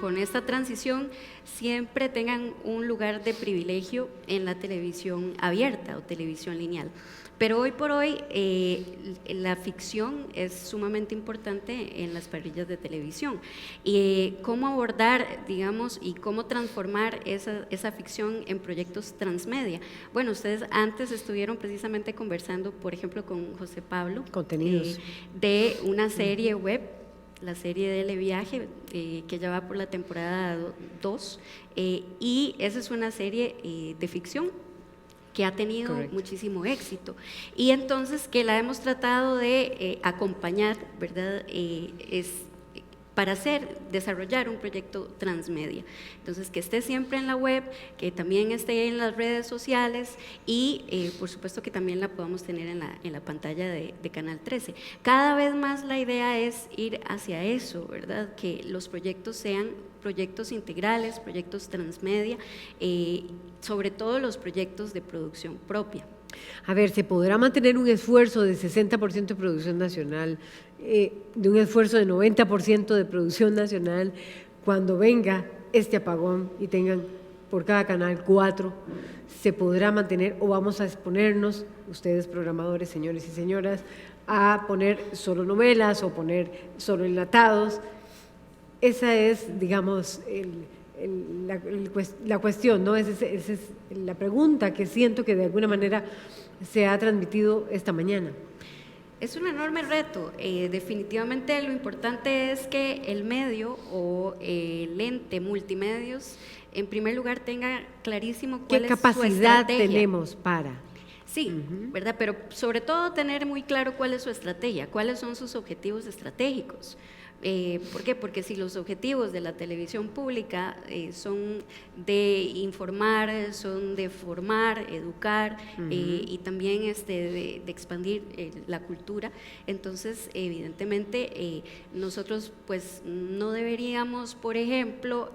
con esta transición siempre tengan un lugar de privilegio en la televisión abierta o televisión lineal. Pero hoy por hoy la ficción es sumamente importante en las parrillas de televisión. Y cómo abordar, digamos, y cómo transformar esa ficción en proyectos transmedia. Bueno, ustedes antes estuvieron precisamente conversando, por ejemplo, con José Pablo, Contenidos. De una serie web, la serie de Le Viaje, que ya va por la temporada 2, y esa es una serie de ficción que ha tenido Correcto. muchísimo éxito, y entonces que la hemos tratado de acompañar, ¿verdad? Para desarrollar un proyecto transmedia. Entonces, que esté siempre en la web, que también esté en las redes sociales y, por supuesto, que también la podamos tener en la pantalla de Canal 13. Cada vez más la idea es ir hacia eso, ¿verdad? Que los proyectos sean proyectos integrales, proyectos transmedia, sobre todo los proyectos de producción propia. A ver, ¿se podrá mantener un esfuerzo de 60% de producción nacional, de un esfuerzo de 90% de producción nacional, cuando venga este apagón y tengan por cada canal 4? ¿Se podrá mantener o vamos a exponernos, ustedes programadores, señores y señoras, a poner solo novelas o poner solo enlatados? Esa es, digamos, la cuestión, ¿no? Esa es la pregunta que siento que de alguna manera se ha transmitido esta mañana. Es un enorme reto. Definitivamente lo importante es que el medio o el ente multimedios, en primer lugar, tenga clarísimo cuál es su estrategia. ¿Qué capacidad tenemos para? Sí, ¿verdad? Pero sobre todo tener muy claro cuál es su estrategia, cuáles son sus objetivos estratégicos. ¿Por qué? Porque si los objetivos de la televisión pública son de informar, son de formar, educar y también de expandir la cultura, entonces evidentemente nosotros pues no deberíamos, por ejemplo,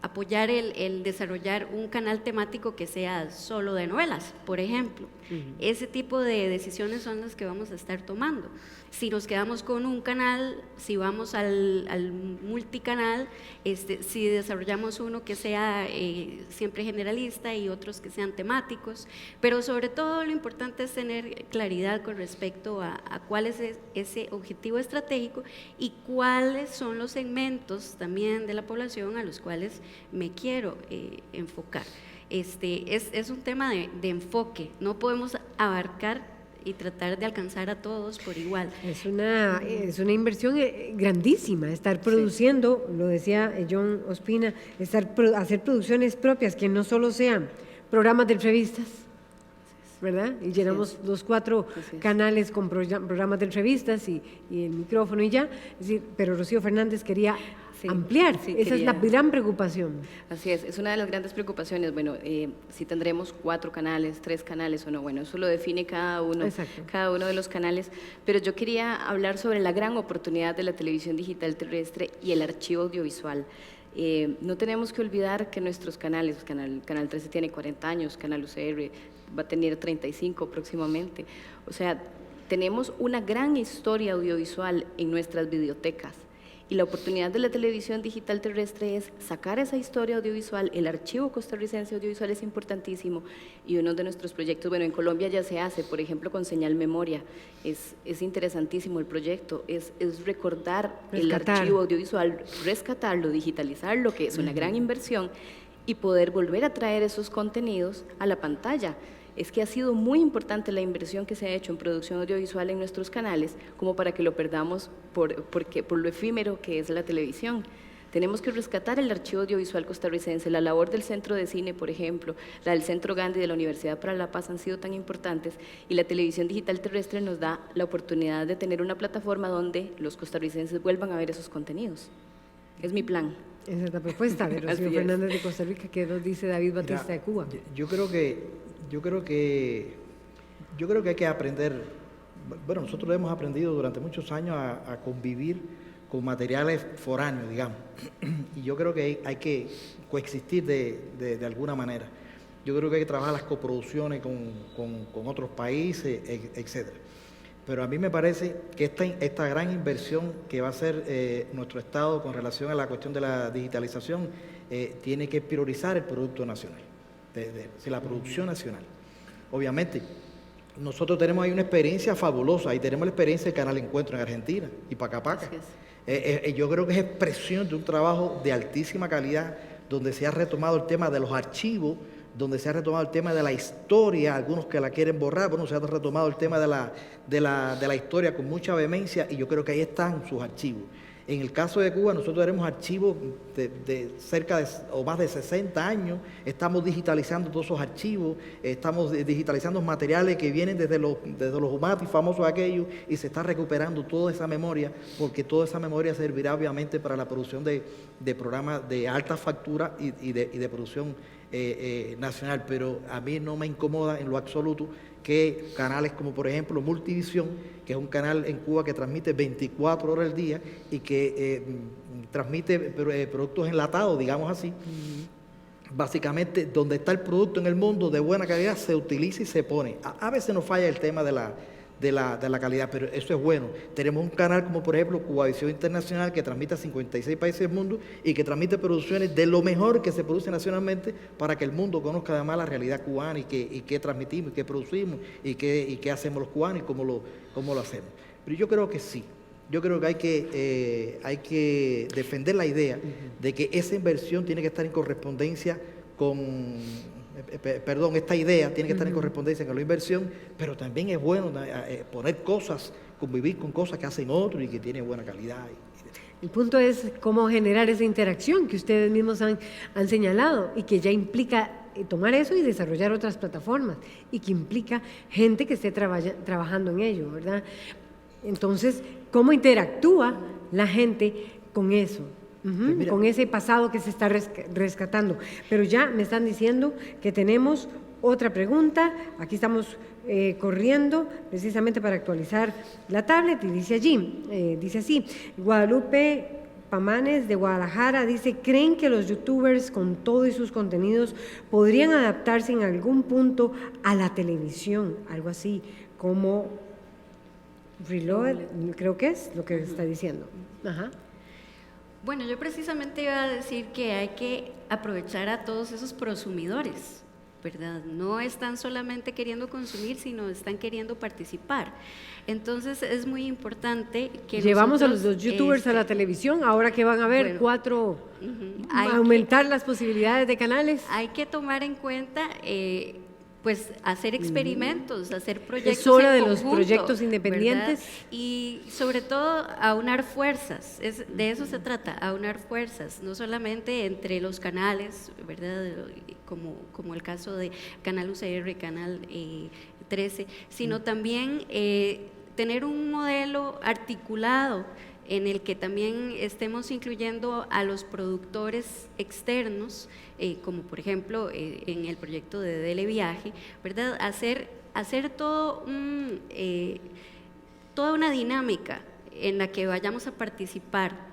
apoyar el desarrollar un canal temático que sea solo de novelas, por ejemplo. Ese tipo de decisiones son las que vamos a estar tomando. Si nos quedamos con un canal, si vamos al multicanal, si desarrollamos uno que sea siempre generalista y otros que sean temáticos, pero sobre todo lo importante es tener claridad con respecto a cuál es ese objetivo estratégico y cuáles son los segmentos también de la población a los cuales me quiero enfocar. Es un tema de enfoque, no podemos abarcar y tratar de alcanzar a todos por igual. Es una inversión grandísima, estar produciendo, lo decía John Ospina, hacer producciones propias que no solo sean programas de entrevistas, ¿verdad? Y llenamos los 4 canales con programas de entrevistas y el micrófono y ya. Es decir, pero Rocío Fernández quería ampliar, esa es la gran preocupación. Así es una de las grandes preocupaciones. Bueno, si tendremos 4 canales, 3 canales o no, bueno, eso lo define cada uno de los canales, pero yo quería hablar sobre la gran oportunidad de la televisión digital terrestre y el archivo audiovisual. No tenemos que olvidar que nuestros canales, Canal 13 tiene 40 años, Canal UCR va a tener 35 próximamente, o sea, tenemos una gran historia audiovisual en nuestras bibliotecas. Y la oportunidad de la televisión digital terrestre es sacar esa historia audiovisual. El archivo costarricense audiovisual es importantísimo y uno de nuestros proyectos, bueno, en Colombia ya se hace, por ejemplo, con Señal Memoria, es interesantísimo el proyecto, es rescatar el archivo audiovisual, rescatarlo, digitalizarlo, que es una gran inversión, y poder volver a traer esos contenidos a la pantalla. Es que ha sido muy importante la inversión que se ha hecho en producción audiovisual en nuestros canales, como para que lo perdamos por lo efímero que es la televisión. Tenemos que rescatar el archivo audiovisual costarricense. La labor del Centro de Cine, por ejemplo, la del Centro Gandhi de la Universidad para la Paz han sido tan importantes, y la televisión digital terrestre nos da la oportunidad de tener una plataforma donde los costarricenses vuelvan a ver esos contenidos. Es mi plan. Esa es la propuesta de Rocío Fernández de Costa Rica. ¿Qué nos dice David Batista de Cuba? Yo creo que hay que aprender. Bueno, nosotros hemos aprendido durante muchos años a convivir con materiales foráneos, digamos, y yo creo que hay que coexistir de alguna manera. yo creo que hay que trabajar las coproducciones con otros países, etcétera. Pero a mí me parece que esta gran inversión que va a hacer nuestro Estado con relación a la cuestión de la digitalización tiene que priorizar el producto nacional, la producción nacional. Obviamente, nosotros tenemos ahí una experiencia fabulosa, ahí tenemos la experiencia del Canal Encuentro en Argentina y Pacapaca. Yo creo que es expresión de un trabajo de altísima calidad, donde se ha retomado el tema de los archivos, donde se ha retomado el tema de la historia, algunos que la quieren borrar, bueno, se ha retomado el tema de la historia con mucha vehemencia, y yo creo que ahí están sus archivos. En el caso de Cuba, nosotros tenemos archivos de cerca de o más de 60 años, estamos digitalizando todos esos archivos, estamos digitalizando materiales que vienen desde los humanos famosos aquellos, y se está recuperando toda esa memoria, porque toda esa memoria servirá obviamente para la producción de programas de alta factura y de producción nacional. Pero a mí no me incomoda en lo absoluto que canales como por ejemplo Multivisión, que es un canal en Cuba que transmite 24 horas al día y que transmite productos enlatados, digamos así, básicamente donde está el producto en el mundo de buena calidad se utiliza y se pone. A veces nos falla el tema de la calidad, pero eso es bueno. Tenemos un canal como por ejemplo Cubavisión Internacional, que transmite a 56 países del mundo y que transmite producciones de lo mejor que se produce nacionalmente, para que el mundo conozca además la realidad cubana y qué transmitimos y qué producimos y qué hacemos los cubanos y cómo lo hacemos. Pero yo creo que sí. Yo creo que hay que defender la idea de que esa inversión tiene que estar en correspondencia esta idea tiene que estar en correspondencia con la inversión, pero también es bueno poner cosas, convivir con cosas que hacen otros y que tienen buena calidad. El punto es cómo generar esa interacción que ustedes mismos han señalado, y que ya implica tomar eso y desarrollar otras plataformas, y que implica gente que esté trabajando en ello, ¿verdad? Entonces, ¿cómo interactúa la gente con eso? Pues con ese pasado que se está rescatando. Pero ya me están diciendo que tenemos otra pregunta. Aquí estamos corriendo precisamente para actualizar la tablet, y dice así: Guadalupe Pamanes de Guadalajara dice: ¿creen que los youtubers con todos sus contenidos podrían adaptarse en algún punto a la televisión? Algo así como Reload, creo que es lo que está diciendo. Ajá. Bueno, yo precisamente iba a decir que hay que aprovechar a todos esos prosumidores, ¿verdad? No están solamente queriendo consumir, sino están queriendo participar. Entonces es muy importante que llevamos nosotros, a los youtubers a la televisión, ahora que van a ver aumentar las posibilidades de canales. Hay que tomar en cuenta pues hacer experimentos, hacer proyectos es hora en de conjunto, los proyectos independientes, ¿verdad? Y sobre todo aunar fuerzas, de eso se trata, aunar fuerzas, no solamente entre los canales, ¿verdad? Como el caso de Canal UCR, Canal 13, sino también tener un modelo articulado en el que también estemos incluyendo a los productores externos, como por ejemplo en el proyecto de Dele Viaje, ¿verdad? Hacer toda una dinámica en la que vayamos a participar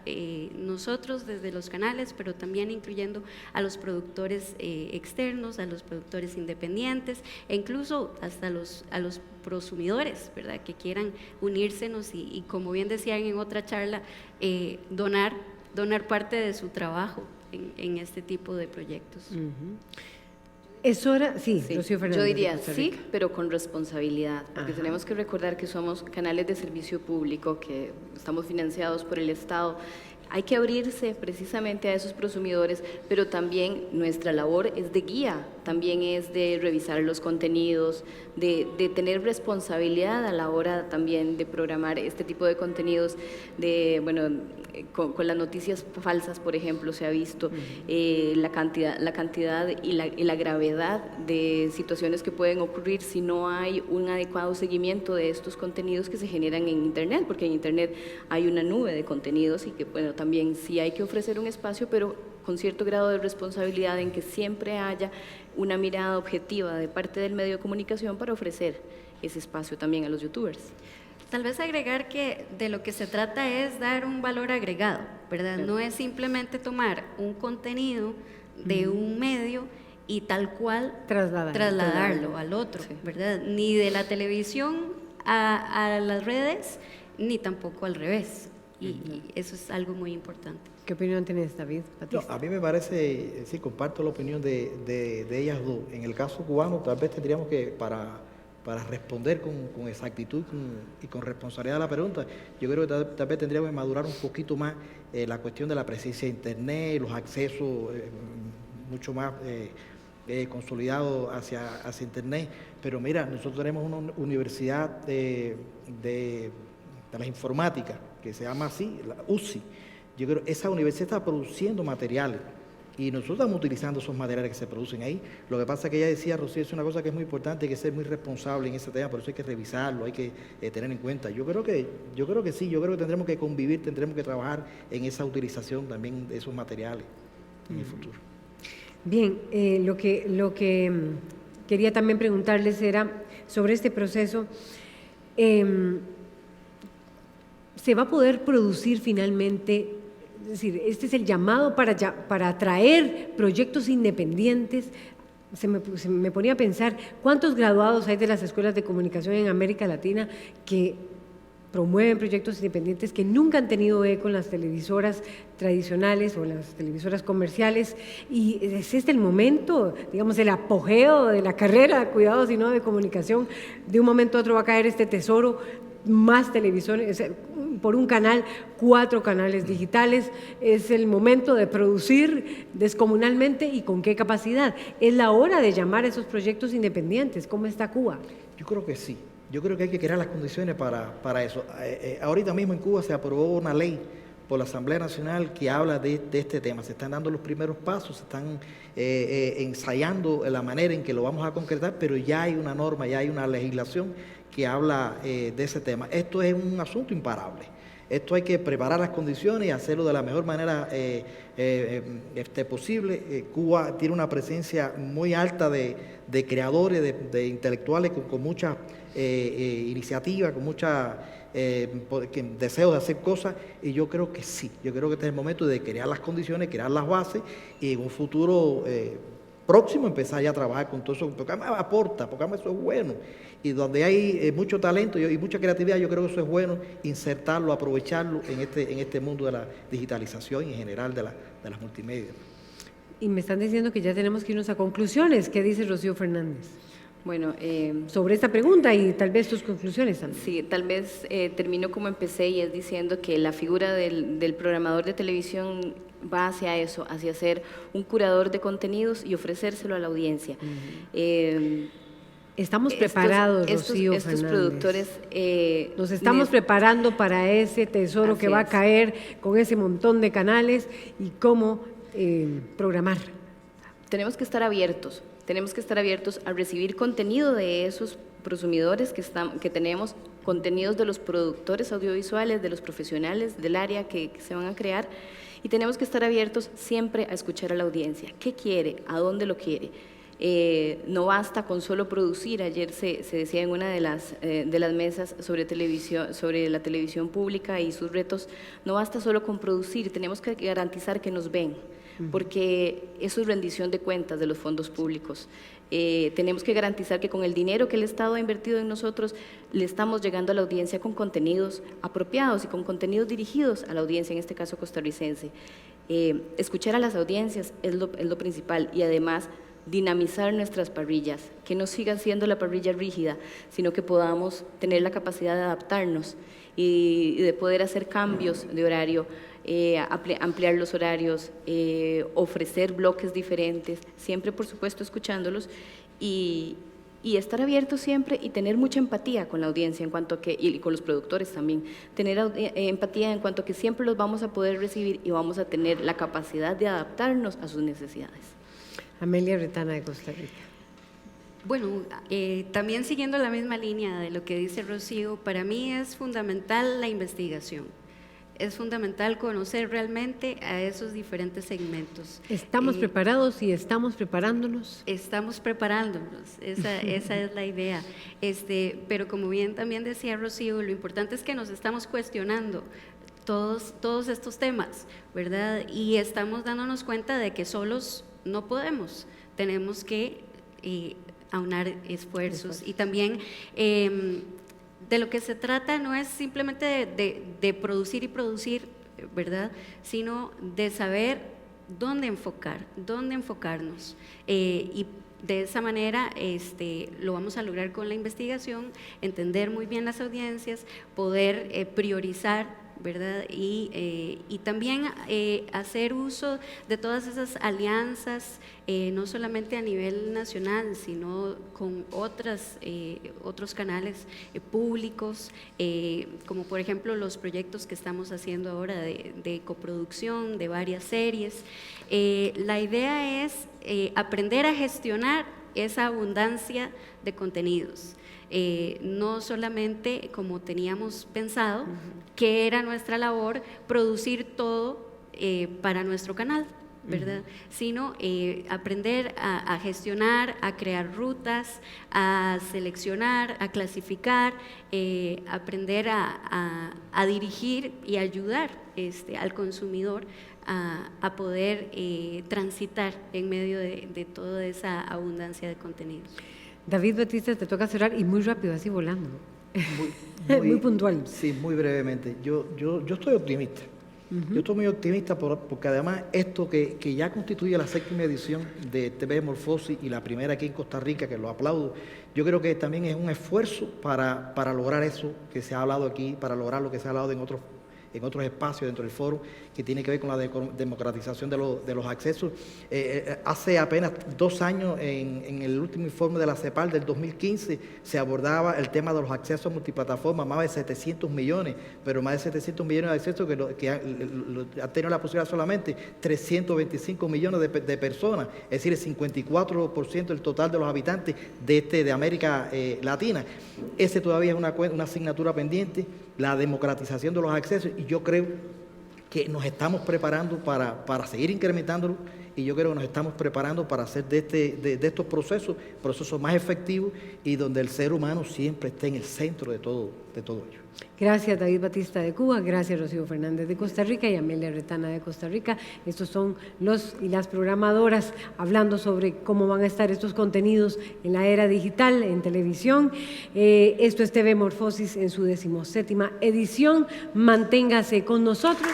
nosotros desde los canales, pero también incluyendo a los productores externos, a los productores independientes, e incluso hasta a los prosumidores, ¿verdad?, que quieran unírsenos y como bien decían en otra charla, donar parte de su trabajo en este tipo de proyectos. Es hora, sí, Rocío Fernández. Yo diría sí, pero con responsabilidad, porque tenemos que recordar que somos canales de servicio público, que estamos financiados por el Estado. Hay que abrirse precisamente a esos prosumidores, pero también nuestra labor es de guía, también es de revisar los contenidos, de tener responsabilidad a la hora también de programar este tipo de contenidos, con las noticias falsas, por ejemplo, se ha visto la cantidad y la gravedad de situaciones que pueden ocurrir si no hay un adecuado seguimiento de estos contenidos que se generan en Internet, porque en Internet hay una nube de contenidos y que, bueno, también sí hay que ofrecer un espacio, pero con cierto grado de responsabilidad en que siempre haya una mirada objetiva de parte del medio de comunicación para ofrecer ese espacio también a los youtubers. Tal vez agregar que de lo que se trata es dar un valor agregado, ¿verdad? No es simplemente tomar un contenido de un medio y tal cual trasladarlo al otro, Sí. ¿verdad? Ni de la televisión a las redes, ni tampoco al revés. Y eso es algo muy importante. ¿Qué opinión tienes, David? No, Batista? a mí me parece, sí, comparto la opinión de ellas dos. En el caso cubano, tal vez tendríamos que, para responder con exactitud y con responsabilidad a la pregunta, yo creo que tal vez tendríamos que madurar un poquito más la cuestión de la presencia de Internet, los accesos mucho más consolidados hacia Internet. Pero mira, nosotros tenemos una universidad de la informática, que se llama así, la UCI. Yo creo que esa universidad está produciendo materiales y nosotros estamos utilizando esos materiales que se producen ahí. Lo que pasa es que ella decía, Rocío, es una cosa que es muy importante, hay que ser muy responsable en ese tema, por eso hay que revisarlo, hay que tener en cuenta. Yo creo que sí, yo creo que tendremos que convivir, tendremos que trabajar en esa utilización también de esos materiales en el futuro. Bien, lo que quería también preguntarles era sobre este proceso. ¿Se va a poder producir finalmente? Es decir, este es el llamado para atraer proyectos independientes. Se me ponía a pensar cuántos graduados hay de las escuelas de comunicación en América Latina que promueven proyectos independientes que nunca han tenido eco en las televisoras tradicionales o en las televisoras comerciales, y es este el momento, digamos, el apogeo de la carrera, cuidado si no, de comunicación. De un momento a otro va a caer este tesoro, más televisores, por un canal, 4 canales digitales. Es el momento de producir descomunalmente, y con qué capacidad. Es la hora de llamar a esos proyectos independientes. ¿Cómo está Cuba? Yo creo que sí. Yo creo que hay que crear las condiciones para eso. Ahorita mismo en Cuba se aprobó una ley por la Asamblea Nacional que habla de este tema. Se están dando los primeros pasos, se están ensayando la manera en que lo vamos a concretar, pero ya hay una norma, ya hay una legislación que habla de ese tema. Esto es un asunto imparable. Esto hay que preparar las condiciones y hacerlo de la mejor manera posible. Cuba tiene una presencia muy alta de creadores, de intelectuales con mucha iniciativa, con mucha deseo de hacer cosas, y yo creo que sí. Yo creo que este es el momento de crear las condiciones, crear las bases, y en un futuro próximo empezar ya a trabajar con todo eso, porque además aporta, porque además eso es bueno. Y donde hay mucho talento y mucha creatividad, yo creo que eso es bueno insertarlo, aprovecharlo en este mundo de la digitalización y en general de las multimedia. Y me están diciendo que ya tenemos que irnos a conclusiones. ¿Qué dice Rocío Fernández Bueno, sobre esta pregunta y tal vez tus conclusiones también? sí, tal vez termino como empecé, y es diciendo que la figura del programador de televisión va hacia eso, hacia ser un curador de contenidos y ofrecérselo a la audiencia. Estamos preparados, Rocío estos Fernández. productores Nos estamos preparando para ese tesoro que va a caer con ese montón de canales, y cómo programar. Tenemos que estar abiertos a recibir contenido de esos prosumidores que tenemos, contenidos de los productores audiovisuales, de los profesionales del área que se van a crear, y tenemos que estar abiertos siempre a escuchar a la audiencia. ¿Qué quiere? ¿A dónde lo quiere? No basta con solo producir. Ayer se decía en una de las mesas sobre televisión, sobre la televisión pública y sus retos, no basta solo con producir, tenemos que garantizar que nos ven, porque eso es rendición de cuentas de los fondos públicos. Tenemos que garantizar que con el dinero que el Estado ha invertido en nosotros, le estamos llegando a la audiencia con contenidos apropiados y con contenidos dirigidos a la audiencia, en este caso costarricense. Escuchar a las audiencias es lo principal, y además dinamizar nuestras parrillas, que no sigan siendo la parrilla rígida, sino que podamos tener la capacidad de adaptarnos y de poder hacer cambios de horario, ampliar los horarios, ofrecer bloques diferentes, siempre por supuesto escuchándolos, y estar abiertos siempre y tener mucha empatía con la audiencia en cuanto a que, y con los productores también, tener empatía en cuanto a que siempre los vamos a poder recibir y vamos a tener la capacidad de adaptarnos a sus necesidades. Amelia Retana, de Costa Rica. Bueno, también siguiendo la misma línea de lo que dice Rocío, para mí es fundamental la investigación. Es fundamental conocer realmente a esos diferentes segmentos. ¿Estamos preparados y estamos preparándonos? Estamos preparándonos, esa es la idea. Pero como bien también decía Rocío, lo importante es que nos estamos cuestionando todos estos temas, ¿verdad? Y estamos dándonos cuenta de que solos no podemos. tenemos que aunar esfuerzos. Y también de lo que se trata no es simplemente de producir y producir, ¿verdad?, sino de saber dónde enfocarnos. Y de esa manera lo vamos a lograr con la investigación, entender muy bien las audiencias, poder priorizar, ¿verdad? Y también hacer uso de todas esas alianzas, no solamente a nivel nacional, sino con otros canales públicos, como por ejemplo los proyectos que estamos haciendo ahora de coproducción de varias series. La idea es aprender a gestionar esa abundancia de contenidos. No solamente como teníamos pensado, que era nuestra labor producir todo para nuestro canal, ¿verdad? Sino aprender a gestionar, a crear rutas, a seleccionar, a clasificar, aprender a dirigir y ayudar al consumidor a poder transitar en medio de toda esa abundancia de contenidos. David Batista, te toca cerrar y muy rápido, así volando. Muy puntual. Sí, muy brevemente. Yo estoy optimista. Yo estoy muy optimista porque además esto que ya constituye la 7ª edición de TV Morfosis y la primera aquí en Costa Rica, que lo aplaudo, yo creo que también es un esfuerzo para lograr eso que se ha hablado aquí, para lograr lo que se ha hablado en otros espacios dentro del foro, que tiene que ver con la democratización de los accesos. Hace apenas 2 años, en el último informe de la CEPAL del 2015, se abordaba el tema de los accesos multiplataforma, más de 700 millones, pero más de 700 millones de accesos que han tenido la posibilidad solamente 325 millones de personas, es decir, el 54% del total de los habitantes de América Latina. Ese todavía es una asignatura pendiente, la democratización de los accesos, y yo creo que nos estamos preparando para seguir incrementándolo, y yo creo que nos estamos preparando para hacer de estos procesos más efectivos y donde el ser humano siempre esté en el centro de todo ello. Gracias, David Batista de Cuba, gracias, Rocío Fernández de Costa Rica y Amelia Retana de Costa Rica. Estos son los y las programadoras hablando sobre cómo van a estar estos contenidos en la era digital, en televisión. Esto es TV Morfosis en su 17ª edición. Manténgase con nosotros.